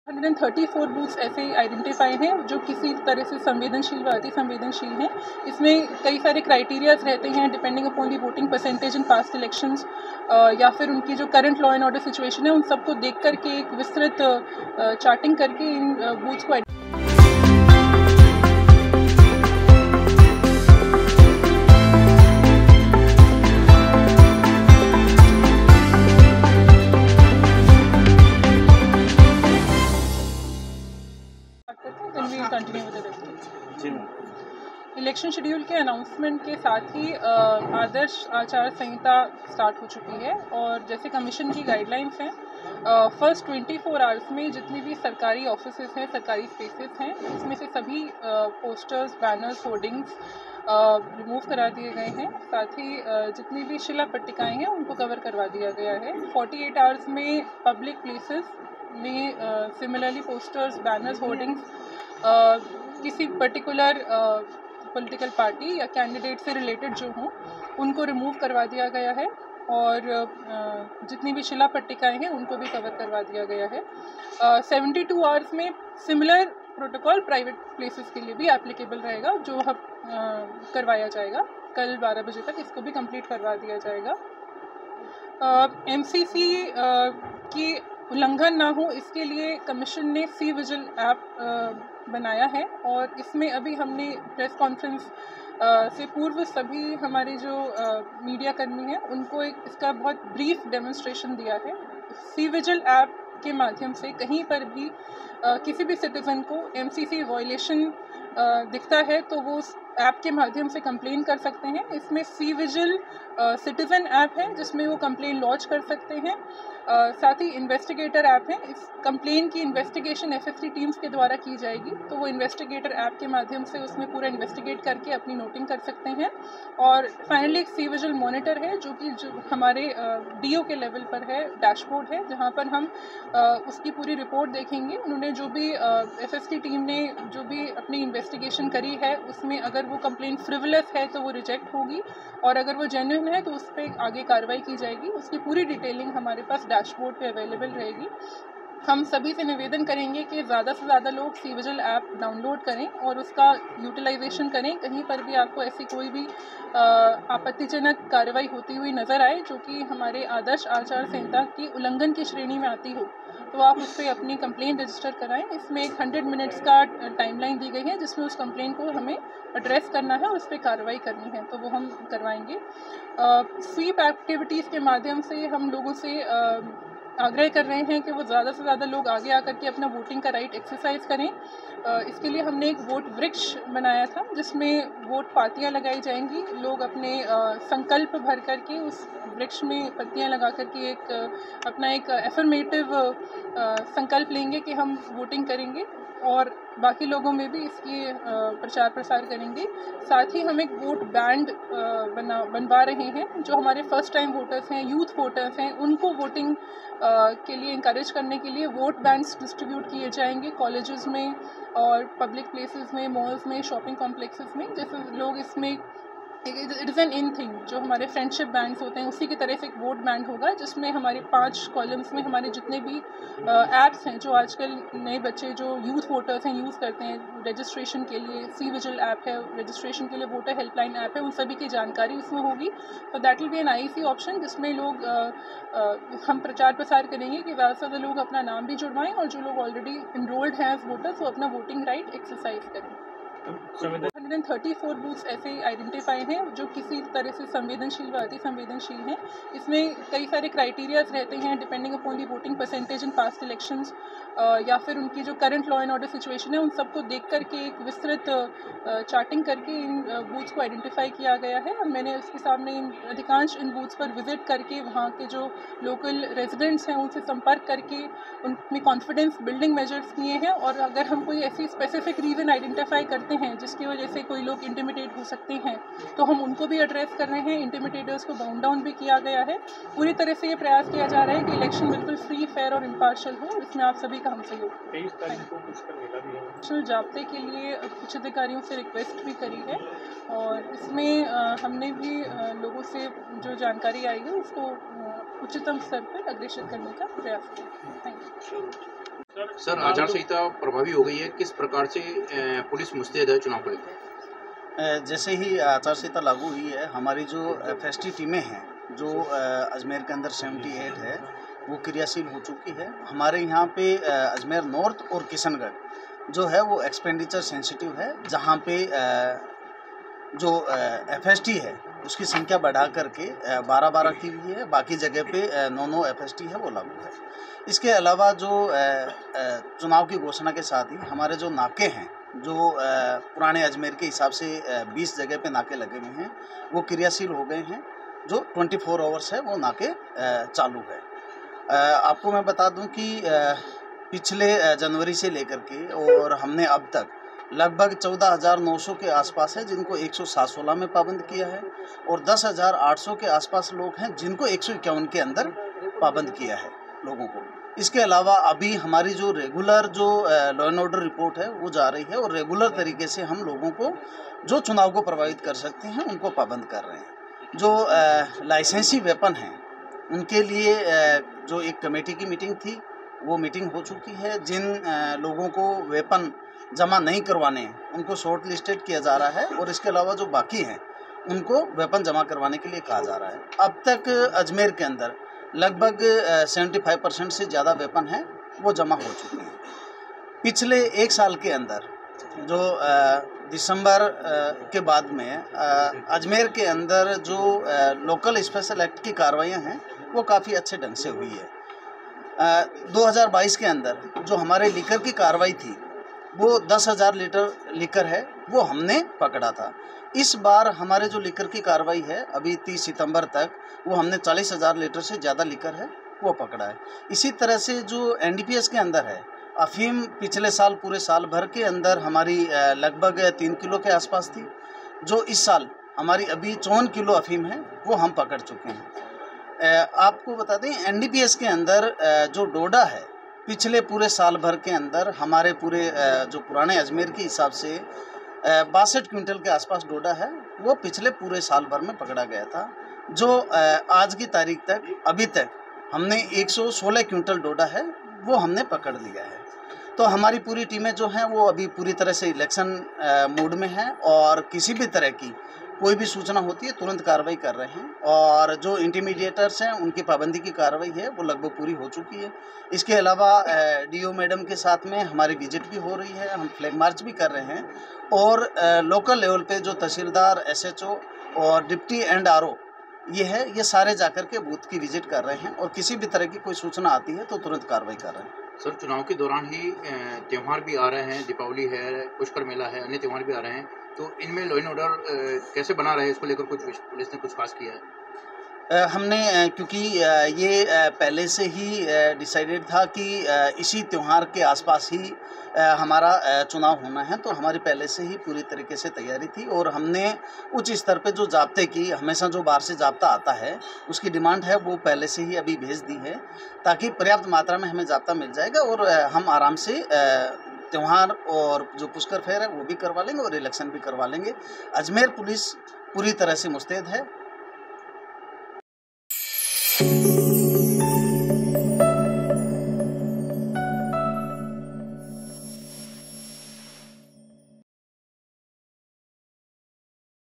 134 booths ऐसे identify हैं जो किसी तरह से संवेदनशील व अति संवेदनशील हैं। इसमें कई सारे क्राइटेरियाज रहते हैं depending upon the voting percentage in past elections, या फिर उनकी जो current law and order situation है उन सबको देख करके एक विस्तृत चार्टिंग करके इन बूथ्स को कंटिन्यू विद इलेक्शन शेड्यूल के अनाउंसमेंट के साथ ही आदर्श आचार संहिता स्टार्ट हो चुकी है और जैसे कमीशन की गाइडलाइंस हैं, फर्स्ट 24 आवर्स में जितनी भी सरकारी ऑफिसेज हैं, सरकारी स्पेसेस हैं, इसमें से सभी पोस्टर्स, बैनर्स, होर्डिंग्स रिमूव करा दिए गए हैं। साथ ही जितनी भी शिला पट्टिकाएँ हैं उनको कवर करवा दिया गया है। 48 आवर्स में पब्लिक प्लेसेस में सिमिलरली पोस्टर्स, बैनर्स, होर्डिंग्स किसी पर्टिकुलर पॉलिटिकल पार्टी या कैंडिडेट से रिलेटेड जो हों उनको रिमूव करवा दिया गया है और जितनी भी शिला पट्टिकाएँ हैं उनको भी कवर करवा दिया गया है। 72 आवर्स में सिमिलर प्रोटोकॉल प्राइवेट प्लेसेस के लिए भी एप्लीकेबल रहेगा, जो करवाया जाएगा। कल 12 बजे तक इसको भी कंप्लीट करवा दिया जाएगा। MCC की उल्लंघन ना हो इसके लिए कमीशन ने सी विजिल ऐप बनाया है और इसमें अभी हमने प्रेस कॉन्फ्रेंस से पूर्व सभी हमारे जो मीडिया कर्मी हैं उनको इसका बहुत ब्रीफ डेमोन्स्ट्रेशन दिया है। सी विजिल ऐप के माध्यम से कहीं पर भी किसी भी सिटीज़न को MCC वायलेशन दिखता है तो वो उस ऐप के माध्यम से कंप्लेन कर सकते हैं। इसमें सी विजिल सिटीज़न ऐप है जिसमें वो कंप्लेन लॉन्च कर सकते हैं। साथ ही इन्वेस्टिगेटर ऐप है। इस कंप्लेन की इन्वेस्टिगेशन FSC टीम्स के द्वारा की जाएगी, तो वो इन्वेस्टिगेटर ऐप के माध्यम से उसमें पूरा इन्वेस्टिगेट करके अपनी नोटिंग कर सकते हैं। और फाइनली एक सी विजिल मॉनिटर है जो हमारे DO के लेवल पर है, डैशबोर्ड है, जहाँ पर हम उसकी पूरी रिपोर्ट देखेंगे। उन्होंने जो भी FSC टीम ने जो भी अपनी इन्वेस्टिगेशन करी है उसमें अगर वो कंप्लेन फ्रिवलस है तो वो रिजेक्ट होगी और अगर वो जेन्युइन है तो उस पर आगे कार्रवाई की जाएगी। उसकी पूरी डिटेलिंग हमारे पास डैशबोर्ड पे अवेलेबल रहेगी। हम सभी से निवेदन करेंगे कि ज़्यादा से ज़्यादा लोग सी विजिल ऐप डाउनलोड करें और उसका यूटिलाइजेशन करें। कहीं पर भी आपको ऐसी कोई भी आपत्तिजनक कार्रवाई होती हुई नज़र आए जो कि हमारे आदर्श आचार संहिता की उल्लंघन की श्रेणी में आती हो, तो आप उस पर अपनी कंप्लेंट रजिस्टर कराएं। इसमें एक 100 मिनट्स का टाइमलाइन दी गई है जिसमें उस कंप्लेंट को हमें एड्रेस करना है और उस पर कार्रवाई करनी है, तो वो हम करवाएंगे। स्वीप एक्टिविटीज़ के माध्यम से हम लोगों से आग्रह कर रहे हैं कि वो ज़्यादा से ज़्यादा लोग आगे आकर के अपना वोटिंग का राइट एक्सरसाइज करें। इसके लिए हमने एक वोट वृक्ष बनाया था जिसमें वोट पातियाँ लगाई जाएंगी। लोग अपने संकल्प भर करके उस वृक्ष में पत्तियाँ लगा करके अपना एक एफर्मेटिव संकल्प लेंगे कि हम वोटिंग करेंगे और बाकी लोगों में भी इसकी प्रचार प्रसार करेंगे। साथ ही हम एक वोट बैंड बनवा रहे हैं। जो हमारे फर्स्ट टाइम वोटर्स हैं, यूथ वोटर्स हैं, उनको वोटिंग के लिए इंकरेज करने के लिए वोट बैंड्स डिस्ट्रीब्यूट किए जाएंगे कॉलेजेस में और पब्लिक प्लेसेस में, मॉल्स में, शॉपिंग कॉम्प्लेक्सेस में। जैसे लोग इसमें it is an in thing, जो हमारे फ्रेंडशिप बैंड्स होते हैं उसी की तरह से एक वोट बैंड होगा जिसमें हमारे 5 कॉलम्स में हमारे जितने भी ऐप्स हैं जो आजकल नए बच्चे जो यूथ वोटर्स हैं यूज़ करते हैं रजिस्ट्रेशन के लिए, सी विजिल ऐप है, रजिस्ट्रेशन के लिए वोटर हेल्पलाइन ऐप है, उन सभी की जानकारी उसमें होगी। तो that will be an IC option जिसमें लोग हम प्रचार प्रसार करेंगे कि ज़्यादा से ज़्यादा लोग अपना नाम भी जुड़वाएँ और जो लोग ऑलरेडी इनरोल्ड हैं एज वोटर्स वो अपना वोटिंग राइट एक्सरसाइज करें। 134 बूथ्स ऐसे आइडेंटिफाई हैं जो किसी तरह से संवेदनशील व अति संवेदनशील हैं। इसमें कई सारे क्राइटेरियाज रहते हैं depending upon the voting percentage in past elections, या फिर उनकी जो current law and order situation है उन सबको देख करके एक विस्तृत चार्टिंग करके इन बूथ्स को आइडेंटिफाई किया गया है। और मैंने उसके सामने अधिकांश इन बूथ्स पर विजिट करके वहाँ के जो लोकल रेजिडेंट्स हैं उनसे संपर्क करके उनमें कॉन्फिडेंस बिल्डिंग मेजर्स किए हैं। और अगर हम कोई ऐसी स्पेसिफिक रीज़न आइडेंटिफाई करते हैं जिसकी वजह से कोई लोग इंटिमिडेट हो सकते हैं तो हम उनको भी एड्रेस कर रहे हैं। इंटिमिडेटर्स को बाउंड डाउन भी किया गया है। पूरी तरह से ये प्रयास किया जा रहा है कि इलेक्शन बिल्कुल फ्री, फेयर और इम्पार्शियल हो। इसमें आप सभी का हम सहयोग। 23 तारीख को पुष्कर मेला भी है। नेशनल जाब्ते के लिए कुछ अधिकारियों से रिक्वेस्ट भी करी है और इसमें हमने भी लोगों से जो जानकारी आई है उसको उच्चतम स्तर पर अग्रेषित करने का प्रयास किया। Thank you. सर, आचार संहिता प्रभावी हो गई है, किस प्रकार से पुलिस मुस्तैद है चुनाव को लेकर? जैसे ही आचार संहिता लागू हुई है, हमारी जो एफएसटी टीमें हैं, जो अजमेर के अंदर 78 है, वो क्रियाशील हो चुकी है। हमारे यहाँ पे अजमेर नॉर्थ और किशनगढ़ जो है वो एक्सपेंडिचर सेंसिटिव है, जहाँ पे जो एफएसटी है उसकी संख्या बढ़ा करके 12-12 की हुई है, बाकी जगह पे 9-9 एफएसटी है वो लागू है। इसके अलावा जो चुनाव की घोषणा के साथ ही हमारे जो नाके हैं, जो पुराने अजमेर के हिसाब से 20 जगह पे नाके लगे हुए हैं, वो क्रियाशील हो गए हैं। जो 24 आवर्स है वो नाके चालू है। आपको मैं बता दूं कि पिछले जनवरी से लेकर के और हमने अब तक लगभग 14,900 के आसपास है जिनको 116 में पाबंद किया है, और 10,800 के आसपास लोग हैं जिनको 151 के अंदर पाबंद किया है लोगों को। इसके अलावा अभी हमारी जो रेगुलर जो लॉ एंड ऑर्डर रिपोर्ट है वो जा रही है, और रेगुलर तरीके से हम लोगों को जो चुनाव को प्रभावित कर सकते हैं उनको पाबंद कर रहे हैं। जो लाइसेंसी वेपन हैं उनके लिए जो एक कमेटी की मीटिंग थी वो मीटिंग हो चुकी है। जिन लोगों को वेपन जमा नहीं करवाने हैं उनको शॉर्ट लिस्टेड किया जा रहा है, और इसके अलावा जो बाकी हैं उनको वेपन जमा करवाने के लिए कहा जा रहा है। अब तक अजमेर के अंदर लगभग 75% से ज़्यादा वेपन हैं वो जमा हो चुके हैं। पिछले एक साल के अंदर जो दिसंबर के बाद में अजमेर के अंदर जो लोकल स्पेशल एक्ट की कार्रवाइयाँ हैं वो काफ़ी अच्छे ढंग से हुई है। 2022 के अंदर जो हमारे लीकर की कार्रवाई थी वो 10,000 लीटर लीकर है वो हमने पकड़ा था। इस बार हमारे जो लीकर की कार्रवाई है अभी 30 सितंबर तक वो हमने 40,000 लीटर से ज़्यादा लीकर है वो पकड़ा है। इसी तरह से जो एनडीपीएस के अंदर है अफीम पिछले साल पूरे साल भर के अंदर हमारी लगभग 3 किलो के आसपास थी, जो इस साल हमारी अभी 54 किलो अफीम है वो हम पकड़ चुके हैं। आपको बता दें एनडीपीएस के अंदर जो डोडा है पिछले पूरे साल भर के अंदर हमारे पूरे जो पुराने अजमेर के हिसाब से 62 क्विंटल के आसपास डोडा है वो पिछले पूरे साल भर में पकड़ा गया था। जो आज की तारीख तक अभी तक हमने 116 क्विंटल डोडा है वो हमने पकड़ लिया है। तो हमारी पूरी टीमें जो हैं वो अभी पूरी तरह से इलेक्शन मूड में हैं, और किसी भी तरह की कोई भी सूचना होती है तुरंत कार्रवाई कर रहे हैं, और जो इंटीमीडिएटर्स हैं उनकी पाबंदी की कार्रवाई है वो लगभग पूरी हो चुकी है। इसके अलावा डीओ मैडम के साथ में हमारी विजिट भी हो रही है, हम फ्लैग मार्च भी कर रहे हैं, और लोकल लेवल पे जो तहसीलदार, एसएचओ और डिप्टी एंड आरओ ये सारे जाकर के बूथ की विजिट कर रहे हैं, और किसी भी तरह की कोई सूचना आती है तो तुरंत कार्रवाई कर रहे हैं। सर, चुनाव के दौरान ही त्यौहार भी आ रहे हैं, दीपावली है, पुष्कर मेला है, अन्य त्यौहार भी आ रहे हैं, तो इनमें लॉ एंड ऑर्डर कैसे बना रहे हैं, इसको लेकर कुछ पुलिस ने कुछ खास किया है? हमने क्योंकि ये पहले से ही डिसाइडेड था कि इसी त्यौहार के आसपास ही हमारा चुनाव होना है, तो हमारी पहले से ही पूरी तरीके से तैयारी थी, और हमने उच्च स्तर पे जो जाब्ते की हमेशा जो बाहर से जाब्ता आता है उसकी डिमांड है वो पहले से ही अभी भेज दी है, ताकि पर्याप्त मात्रा में हमें जाब्ता मिल जाएगा और हम आराम से त्यौहार और जो पुष्कर फेयर है वो भी करवा लेंगे और इलेक्शन भी करवा लेंगे। अजमेर पुलिस पूरी तरह से मुस्तैद है।